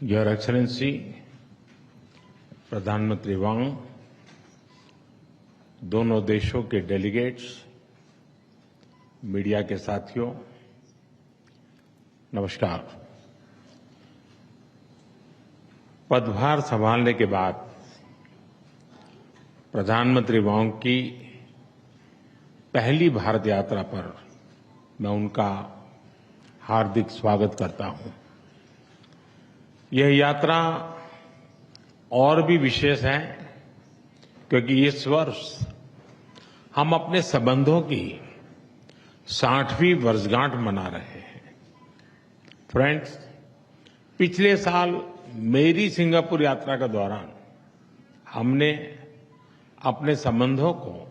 Your excellency प्रधानमंत्री वांग, दोनों देशों के डेलीगेट्स, मीडिया के साथियों, नमस्कार। पदभार संभालने के बाद प्रधानमंत्री वांग की पहली भारत यात्रा पर मैं उनका हार्दिक स्वागत करता हूं। यह यात्रा और भी विशेष है क्योंकि इस वर्ष हम अपने संबंधों की 60वीं वर्षगांठ मना रहे हैं। फ्रेंड्स, पिछले साल मेरी सिंगापुर यात्रा के दौरान हमने अपने संबंधों को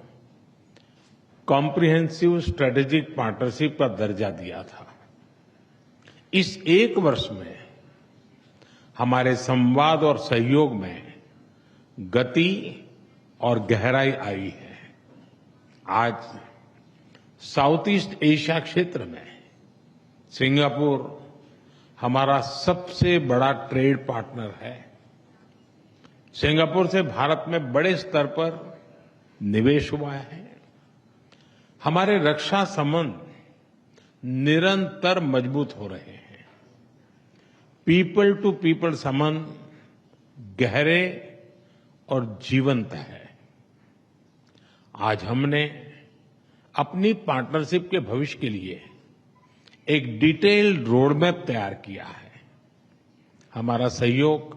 कॉम्प्रिहेंसिव स्ट्रेटेजिक पार्टनरशिप का दर्जा दिया था। इस एक वर्ष में हमारे संवाद और सहयोग में गति और गहराई आई है। आज साउथ ईस्ट एशिया क्षेत्र में सिंगापुर हमारा सबसे बड़ा ट्रेड पार्टनर है। सिंगापुर से भारत में बड़े स्तर पर निवेश हुआ है। हमारे रक्षा संबंध निरंतर मजबूत हो रहे हैं। पीपल टू पीपल संबंध गहरे और जीवंत है। आज हमने अपनी पार्टनरशिप के भविष्य के लिए एक डिटेल्ड रोड मैप तैयार किया है। हमारा सहयोग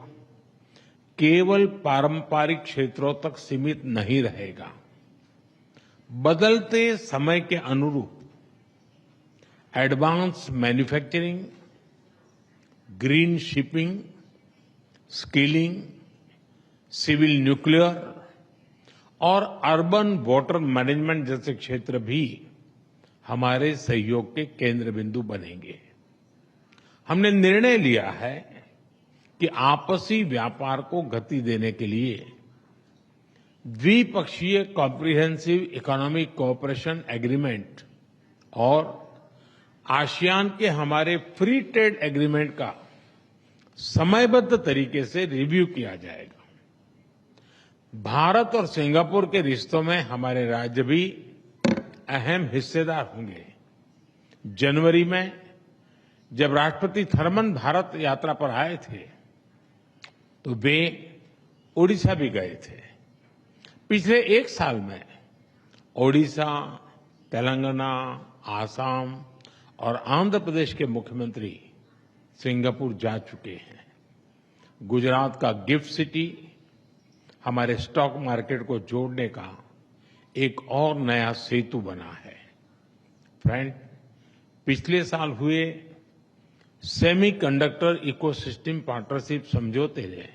केवल पारंपरिक क्षेत्रों तक सीमित नहीं रहेगा। बदलते समय के अनुरूप advance manufacturing, green shipping, skilling, civil nuclear और अर्बन वाटर मैनेजमेंट जैसे क्षेत्र भी हमारे सहयोग के केंद्र बिंदु बनेंगे। हमने निर्णय लिया है कि आपसी व्यापार को गति देने के लिए द्विपक्षीय कॉम्प्रिहेंसिव इकोनॉमिक कोऑपरेशन एग्रीमेंट और आसियान के हमारे फ्री ट्रेड एग्रीमेंट का समयबद्ध तरीके से रिव्यू किया जाएगा। भारत और सिंगापुर के रिश्तों में हमारे राज्य भी अहम हिस्सेदार होंगे। जनवरी में जब राष्ट्रपति थर्मन भारत यात्रा पर आए थे तो वे ओडिशा भी गए थे। पिछले एक साल में ओडिशा, तेलंगाना, आसाम और आंध्र प्रदेश के मुख्यमंत्री सिंगापुर जा चुके हैं। गुजरात का गिफ्ट सिटी हमारे स्टॉक मार्केट को जोड़ने का एक और नया सेतु बना है। फ्रेंड, पिछले साल हुए सेमीकंडक्टर इकोसिस्टम पार्टनरशिप समझौते ने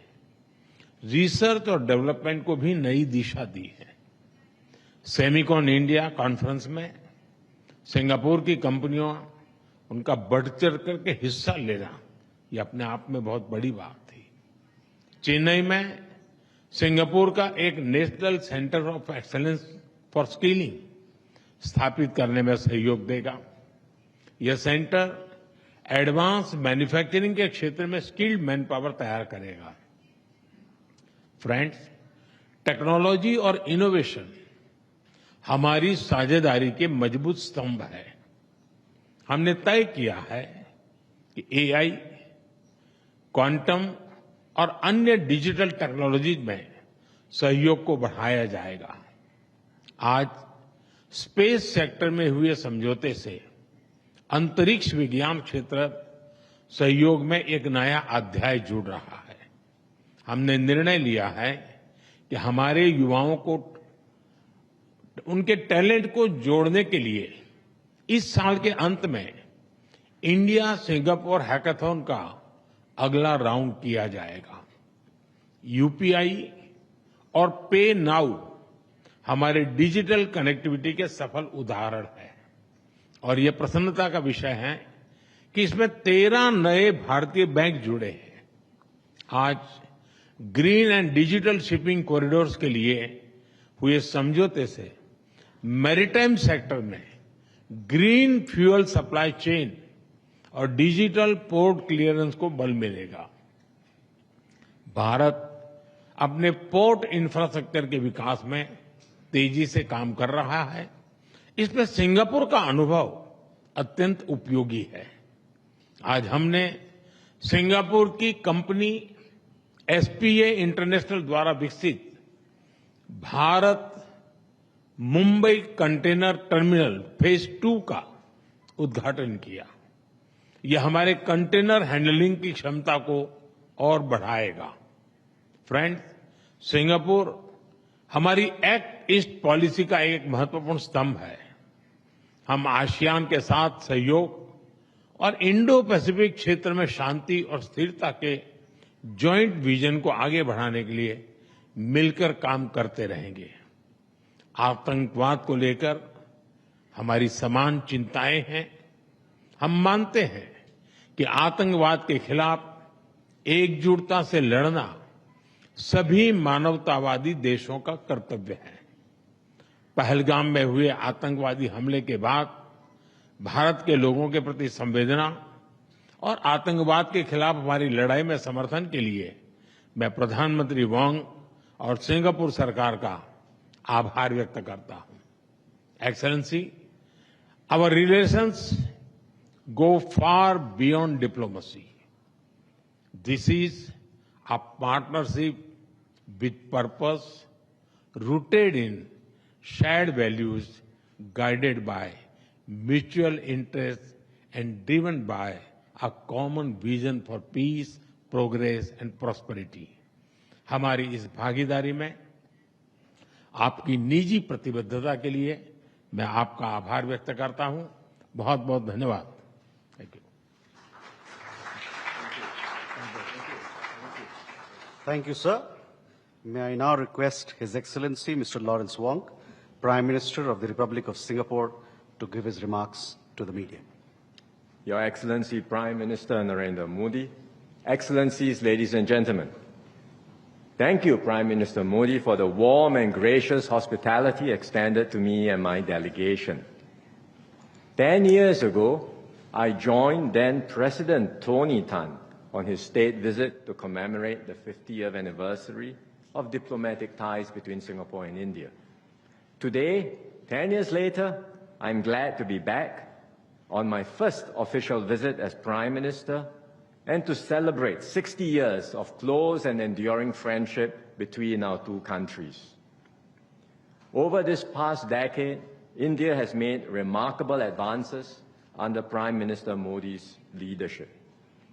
रिसर्च और डेवलपमेंट को भी नई दिशा दी है। सेमिकॉन इंडिया कॉन्फ्रेंस में सिंगापुर की कंपनियों उनका बढ़ चढ़ करके हिस्सा लेना ये अपने आप में बहुत बड़ी बात थी। चेन्नई में सिंगापुर का एक national centre of excellence for skilling स्थापित करने में सहयोग देगा। यह सेंटर एडवांस मैन्युफैक्चरिंग के क्षेत्र में स्किल्ड मैन पावर तैयार करेगा। फ्रेंड्स, टेक्नोलॉजी और इनोवेशन हमारी साझेदारी के मजबूत स्तंभ है। हमने तय किया है कि एआई, क्वांटम और अन्य डिजिटल टेक्नोलॉजीज में सहयोग को बढ़ाया जाएगा। आज स्पेस सेक्टर में हुए समझौते से अंतरिक्ष विज्ञान क्षेत्र सहयोग में एक नया अध्याय जुड़ रहा है। हमने निर्णय लिया है कि हमारे युवाओं को उनके टैलेंट को जोड़ने के लिए इस साल के अंत में इंडिया सिंगापुर हैकाथॉन का अगला राउंड किया जाएगा। यूपीआई और पे नाउ हमारे डिजिटल कनेक्टिविटी के सफल उदाहरण हैं और ये प्रसन्नता का विषय है कि इसमें 13 नए भारतीय बैंक जुड़े हैं। आज green and digital shipping corridors के लिए हुए समझौते से मैरीटाइम सेक्टर में ग्रीन फ्यूल सप्लाई चेन और डिजिटल पोर्ट क्लियरेंस को बल मिलेगा। भारत अपने पोर्ट इंफ्रास्ट्रक्चर के विकास में तेजी से काम कर रहा है। इसमें सिंगापुर का अनुभव अत्यंत उपयोगी है। आज हमने सिंगापुर की कंपनी एसपीए इंटरनेशनल द्वारा विकसित Bharat Mumbai container terminal phase 2 का उद्घाटन किया। यह हमारे कंटेनर हैंडलिंग की क्षमता को और बढ़ाएगा। फ्रेंड्स, सिंगापुर हमारी एक्ट ईस्ट पॉलिसी का एक महत्वपूर्ण स्तंभ है। हम आसियान के साथ सहयोग और इंडो पैसिफिक क्षेत्र में शांति और स्थिरता के जॉइंट विजन को आगे बढ़ाने के लिए मिलकर काम करते रहेंगे। आतंकवाद को लेकर हमारी समान चिंताएं हैं। हम मानते हैं कि आतंकवाद के खिलाफ एकजुटता से लड़ना सभी मानवतावादी देशों का कर्तव्य है। पहलगाम में हुए आतंकवादी हमले के बाद भारत के लोगों के प्रति संवेदना और आतंकवाद के खिलाफ हमारी लड़ाई में समर्थन के लिए मैं प्रधानमंत्री वांग और सिंगापुर सरकार का आभार व्यक्त करता हूं। Excellency, our relations go far beyond diplomacy. This is a partnership with purpose, rooted in shared values, guided by mutual interests, and driven by a common vision for peace, progress, and prosperity. हमारी इस भागीदारी में आपकी निजी प्रतिबद्धता के लिए मैं आपका आभार व्यक्त करता हूं। बहुत बहुत धन्यवाद। Thank you. Thank you, sir. May I now request His Excellency Mr. Lawrence Wong, Prime Minister of the Republic of Singapore, to give his remarks to the media. Your Excellency Prime Minister Narendra Modi, Excellencies, ladies and gentlemen, thank you, Prime Minister Modi, for the warm and gracious hospitality extended to me and my delegation. 10 years ago, I joined then President Tony Tan on his state visit to commemorate the 50th anniversary of diplomatic ties between Singapore and India. Today, 10 years later, I'm glad to be back on my first official visit as Prime Minister and to celebrate 60 years of close and enduring friendship between our two countries. Over this past decade, India has made remarkable advances under Prime Minister Modi's leadership.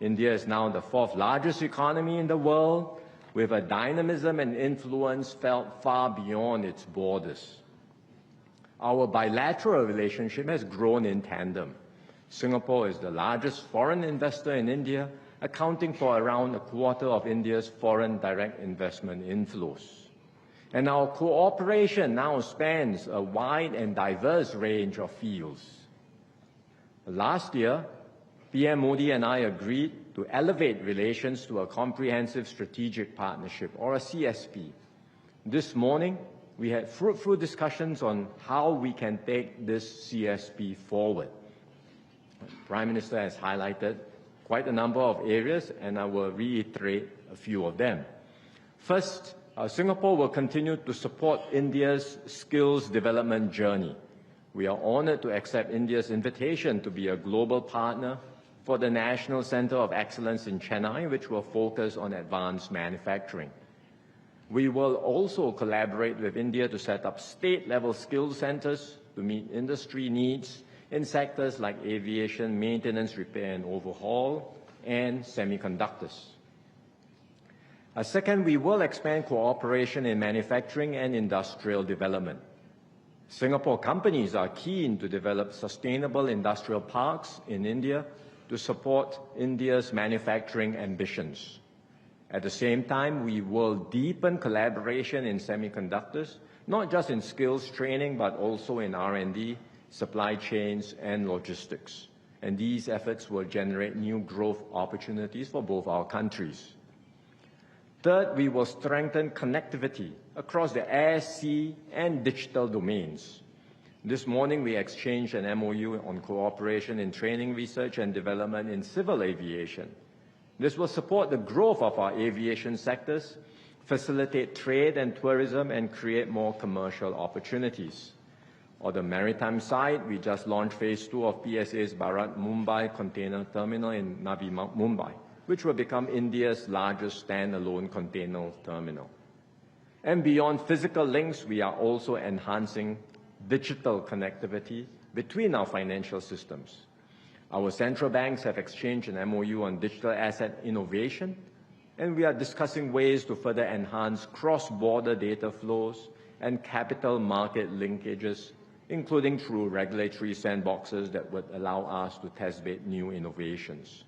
India is now the fourth largest economy in the world, with a dynamism and influence felt far beyond its borders. Our bilateral relationship has grown in tandem. Singapore is the largest foreign investor in India, accounting for around a quarter of India's foreign direct investment inflows. And our cooperation now spans a wide and diverse range of fields. Last year, PM Modi and I agreed to elevate relations to a comprehensive strategic partnership, or a CSP. This morning, we had fruitful discussions on how we can take this CSP forward. The Prime Minister has highlighted quite a number of areas, and I will reiterate a few of them. First, Singapore will continue to support India's skills development journey. We are honored to accept India's invitation to be a global partner for the National Center of Excellence in Chennai, which will focus on advanced manufacturing. We will also collaborate with India to set up state-level skills centers to meet industry needs in sectors like aviation, maintenance, repair and overhaul, and semiconductors. Second, we will expand cooperation in manufacturing and industrial development. Singapore companies are keen to develop sustainable industrial parks in India to support India's manufacturing ambitions. At the same time, we will deepen collaboration in semiconductors, not just in skills training, but also in R&D, supply chains, and logistics. And these efforts will generate new growth opportunities for both our countries. Third, we will strengthen connectivity across the air, sea, and digital domains. This morning, we exchanged an MOU on cooperation in training, research, and development in civil aviation. This will support the growth of our aviation sectors, facilitate trade and tourism, and create more commercial opportunities. On the maritime side, we just launched Phase 2 of PSA's Bharat Mumbai Container Terminal in Navi Mumbai, which will become India's largest standalone container terminal. And beyond physical links, we are also enhancing digital connectivity between our financial systems. Our central banks have exchanged an MOU on digital asset innovation, and we are discussing ways to further enhance cross-border data flows and capital market linkages, including through regulatory sandboxes that would allow us to test-bed new innovations.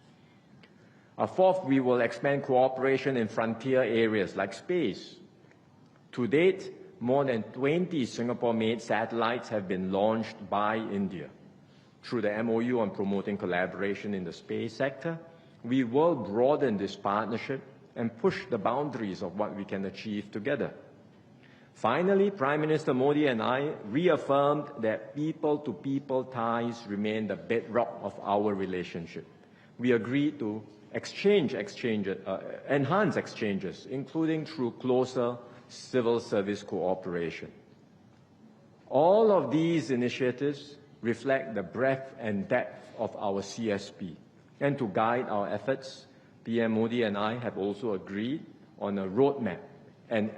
Fourth, we will expand cooperation in frontier areas like space. To date, more than 20 Singapore-made satellites have been launched by India. Through the MOU on promoting collaboration in the space sector, we will broaden this partnership and push the boundaries of what we can achieve together. Finally, Prime Minister Modi and I reaffirmed that people-to-people ties remain the bedrock of our relationship. We agreed to enhance exchanges, including through closer civil service cooperation. All of these initiatives reflect the breadth and depth of our CSP. And to guide our efforts, PM Modi and I have also agreed on a roadmap and